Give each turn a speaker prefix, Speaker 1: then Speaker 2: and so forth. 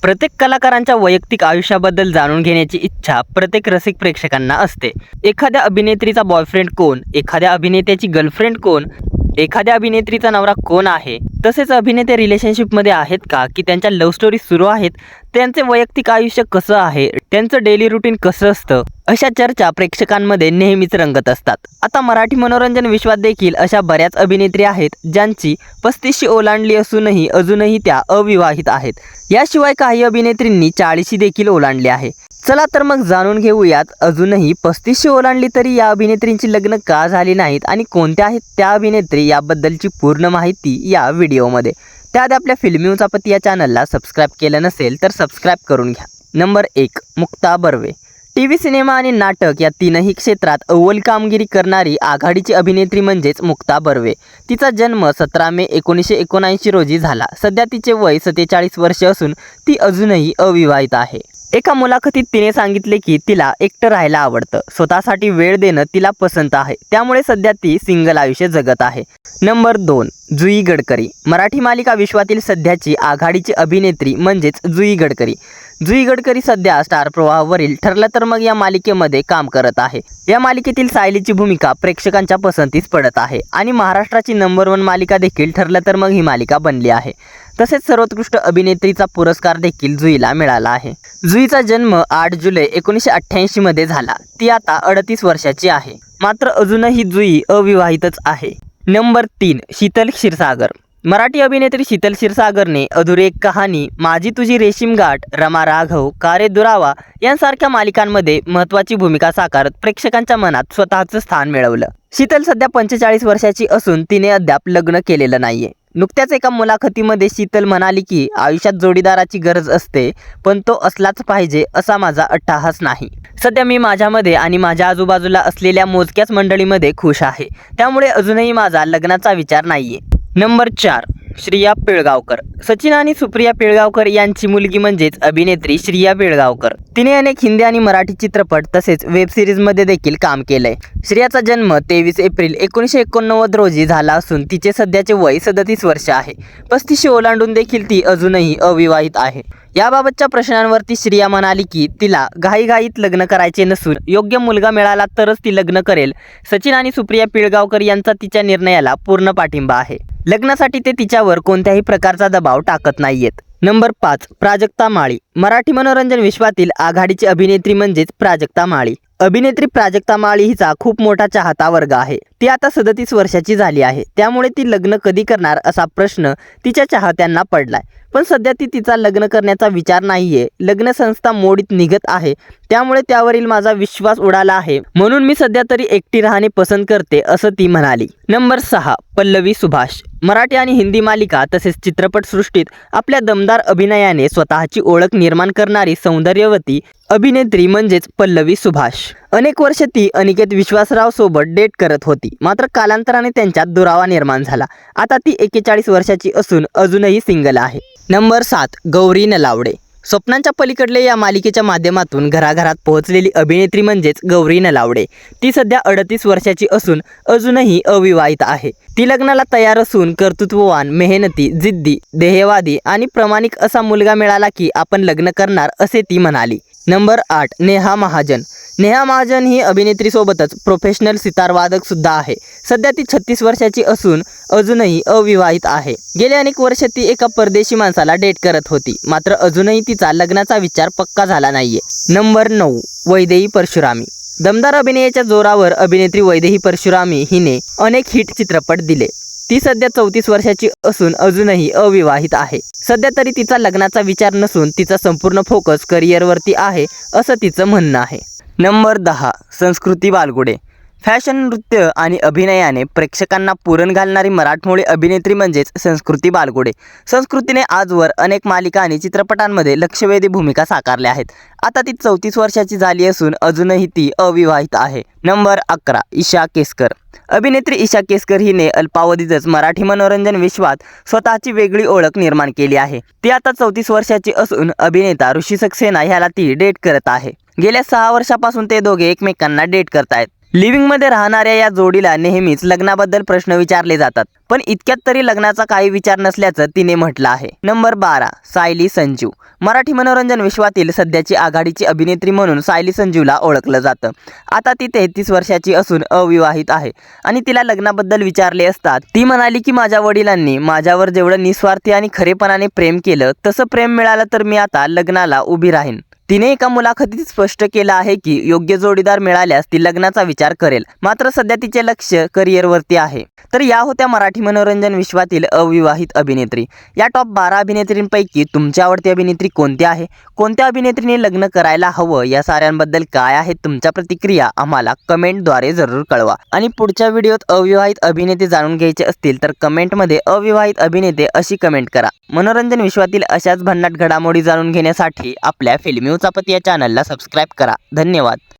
Speaker 1: प्रत्येक कलाकारांच्या वैयक्तिक आयुष्याबद्दल जाणून घेण्याची इच्छा प्रत्येक रसिक प्रेक्षकांना असते। एखाद्या अभिनेत्रीचा बॉयफ्रेंड कोण, एखाद्या अभिनेत्याची गर्लफ्रेंड कोण, एखाद्या अभिनेत्रीचा नवरा कोण आहे, तसेच अभिनेते रिलेशनशिपमध्ये आहेत का, की त्यांच्या लव्ह स्टोरी सुरू आहेत, त्यांचे वैयक्तिक आयुष्य कसं आहे, त्यांचं डेली रुटीन कसं असतं, अशा चर्चा प्रेक्षकांमध्ये नेहमीच रंगत असतात। आता मराठी मनोरंजन विश्वात देखील अशा बऱ्याच अभिनेत्री आहेत ज्यांची 35शी ओलांडली असूनही अजूनही त्या अविवाहित आहेत। याशिवाय काही अभिनेत्रींनी 40शी देखील ओलांडली आहे। चला तर मग जाणून घेऊयात, अजूनही 35शी ओलांडली तरी या अभिनेत्रींची लग्न का झाली नाहीत आणि कोणत्या आहेत त्या अभिनेत्री याबद्दलची पूर्ण माहिती या व्हिडिओमध्ये। त्याआधी आपल्या फिल्मी उचापती या चॅनलला सबस्क्राईब केलं नसेल तर सबस्क्राईब करून घ्या। Number 1, Mukta Barve. TV, cinema आणि नाटक या तीनही क्षेत्रात अव्वल कामगिरी करणारी आघाडीची अभिनेत्री म्हणजेच मुक्ता बर्वे। तिचा जन्म 17 मे 1979 रोजी झाला। सध्या तिचे वय 47 वर्ष असून ती अजूनही अविवाहित आहे। एका मुलाखतीत तिने सांगितले की तिला एकटं राहायला आवडतं, स्वतःसाठी वेळ देणं तिला पसंत आहे, त्यामुळे सध्या ती सिंगल आयुष्य जगत आहे। नंबर 2, जुई गडकरी। मराठी मालिका विश्वातील सध्याची आघाडीची अभिनेत्री म्हणजेच जुई गडकरी। जुई गडकरी सध्या स्टार प्रवाहावरील ठरलं तर मग या मालिकेमध्ये काम करत आहे। या मालिकेतील सायलीची भूमिका प्रेक्षकांच्या पसंतीस पडत आहे आणि महाराष्ट्राची नंबर 1 मालिका देखील ठरलं तर मग ही मालिका बनली आहे। तसेच सर्वोत्कृष्ट अभिनेत्रीचा पुरस्कार देखील जुईला मिळाला आहे। जुईचा जन्म 8 जुलै 1988 मध्ये झाला। ती आता 38 वर्षाची आहे, मात्र अजूनही जुई अविवाहितच आहे। नंबर 3, शीतल क्षीरसागर। मराठी अभिनेत्री शीतल क्षीरसागरने अधुरी एक कहाणी, माझी तुझी रेशीम गाठ, रमा राघव, कारे दुरावा यांसारख्या मालिकांमध्ये महत्त्वाची भूमिका साकारत प्रेक्षकांच्या मनात स्वतःचं स्थान मिळवलं। शीतल सध्या 45 वर्षाची असून तिने अद्याप लग्न केलेलं नाहीये। नुकत्याच एका मुलाखतीमध्ये शीतल म्हणाली की आयुष्यात जोडीदाराची गरज असते, पण तो असलाच पाहिजे असा माझा अट्टाहास नाही। सध्या मी माझ्यामध्ये आणि माझ्या आजूबाजूला असलेल्या मोजक्याच मंडळीमध्ये खुश आहे, त्यामुळे अजूनही माझा लग्नाचा विचार नाहीये। नंबर 4, श्रिया पिळगावकर। सचिन आणि सुप्रिया पिळगावकर यांची मुलगी म्हणजेच अभिनेत्री श्रिया पिळगावकर। तिने अनेक हिंदी आणि मराठी चित्रपट तसेच वेब सिरीजमध्ये देखील काम केलंय। श्रियाचा जन्म 23 एप्रिल 1989 रोजी झाला असून तिचे सध्याचे वय 37 वर्ष आहे। 35शी ओलांडून देखील ती अजूनही अविवाहित आहे। याबाबतच्या प्रश्नांवरती श्रिया म्हणाली की तिला घाईघाईत लग्न करायचे नसून योग्य मुलगा मिळाला तरच ती लग्न करेल। सचिन आणि सुप्रिया पिळगावकर यांचा तिच्या निर्णयाला पूर्ण पाठिंबा आहे। लग्नासाठी ते तिच्यावर कोणत्याही प्रकारचा दबाव टाकत नाहीयेत। नंबर 5, प्राजक्ता माळी। मराठी मनोरंजन विश्वातील आघाडीची अभिनेत्री म्हणजेच प्राजक्ता माळी। अभिनेत्री प्राजक्ता माळी हिचा खूप मोठा चाहता वर्ग आहे। ती आता 37 वर्षाची झाली आहे, त्यामुळे ती लग्न कधी करणार असा प्रश्न तिच्या चाहत्यांना पडलाय। पण सध्या ती तिचा लग्न करण्याचा विचार नाहीये। लग्न संस्था मोडीत निघत आहे, त्यामुळे त्यावरील माझा विश्वास उडाला आहे, म्हणून मी सध्या तरी एकटी राहणे पसंत करते असं ती म्हणाली। नंबर 6, पल्लवी सुभाष। मराठी आणि हिंदी मालिका तसेच चित्रपटसृष्टीत आपल्या दमदार अभिनयाने स्वतःची ओळख निर्माण करणारी सौंदर्यवती अभिनेत्री म्हणजेच पल्लवी सुभाष। अनेक वर्ष ती अनिकेत विश्वासराव सोबत डेट करत होती, मात्र कालांतराने त्यांच्यात दुरावा निर्माण झाला। आता ती 41 वर्षाची असून अजूनही सिंगल आहे। नंबर 7, गौरी नलावडे। स्वप्नांच्या पलीकडले या मालिकेच्या माध्यमातून घराघरात पोहोचलेली अभिनेत्री म्हणजेच गौरी नलावडे। ती सध्या 38 वर्षाची असून अजूनही अविवाहित आहे। ती लग्नाला तयार असून कर्तृत्ववान, मेहनती, जिद्दी, ध्येयवादी आणि प्रामाणिक असा मुलगा मिळाला की आपण लग्न करणार असे ती म्हणाली। नंबर 8, नेहा महाजन। नेहा महाजन ही अभिनेत्रीसोबतच प्रोफेशनल सितारवादक सुद्धा आहे। सध्या ती 36 वर्षाची असून अजूनही अविवाहित आहे। गेली अनेक वर्ष ती एका परदेशी माणसाला डेट करत होती, मात्र अजूनही तिचा लग्नाचा विचार पक्का झाला नाहीये। नंबर 9, वैदेही परशुरामी। दमदार अभिनयाच्या जोरावर अभिनेत्री वैदेही परशुरामी हिने अनेक हिट चित्रपट दिले। ती सध्या 34 वर्षाची असून अजूनही अविवाहित आहे। सध्या तरी तिचा लग्नाचा विचार नसून तिचा संपूर्ण फोकस करिअरवरती आहे असं तिचं म्हणणं आहे। नंबर 10, संस्कृती बालगुडे। फॅशन, नृत्य आणि अभिनयाने प्रेक्षकांना पुरण घालणारी मराठमोळी अभिनेत्री म्हणजेच संस्कृती बालगुडे। संस्कृतीने आजवर अनेक मालिका आणि चित्रपटांमध्ये लक्षवेधी भूमिका साकारल्या आहेत। आता ती 34 वर्षाची झाली असून अजूनही ती अविवाहित आहे। नंबर 11, ईशा केसकर। अभिनेत्री ईशा केसकर हिने अल्पावधीतच मराठी मनोरंजन विश्वात स्वतःची वेगळी ओळख निर्माण केली आहे। ती आता 34 वर्षाची असून अभिनेता ऋषी सक्सेना ह्याला ती डेट करत आहे। गेल्या 6 वर्षापासून ते दोघे एकमेकांना डेट करतायत। लिव्हिंगमध्ये राहणाऱ्या या जोडीला नेहमीच लग्नाबद्दल प्रश्न विचारले जातात, पण इतक्यात तरी लग्नाचा काही विचार नसल्याचं तिने म्हटलं आहे. नंबर 12, सायली संजू. मराठी मनोरंजन विश्वातील सध्याची आघाडीची अभिनेत्री म्हणून सायली संजूला ओळखलं जातं. आता ती 33 वर्षाची असून अविवाहित आहे आणि तिला लग्नाबद्दल विचारले असता ती म्हणाली की माझ्या वडिलांनी माझ्यावर जेवढं निस्वार्थी आणि खरेपणाने प्रेम केलं तसं प्रेम मिळालं तर मी आता लग्नाला उभी राहीन. तिने एका मुलाखतीत स्पष्ट केलं आहे की योग्य जोडीदार मिळाल्यास ती लग्नाचा विचार करेल, मात्र सध्या तिचे लक्ष करिअरवरती आहे. तर या होत्या मराठी मनोरंजन विश्वातील अविवाहित अभिनेत्री. या टॉप 12 अभिनेत्रींपैकी तुमची आवडती अभिनेत्री कोणती आहे? कोणत्या अभिनेत्रीने लग्न करायला हवं? या साऱ्यांबद्दल काय आहेत तुमच्या प्रतिक्रिया आम्हाला कमेंटद्वारे जरूर कळवा. आणि पुढच्या व्हिडिओत अविवाहित अभिनेते जाणून घ्यायचे असतील तर कमेंटमध्ये अविवाहित अभिनेते अशी कमेंट करा. मनोरंजन विश्वातील अशाच भन्नाट घडामोडी जाणून घेण्यासाठी आपल्या फिल्मी उचापती या चॅनलला सबस्क्राईब करा. धन्यवाद.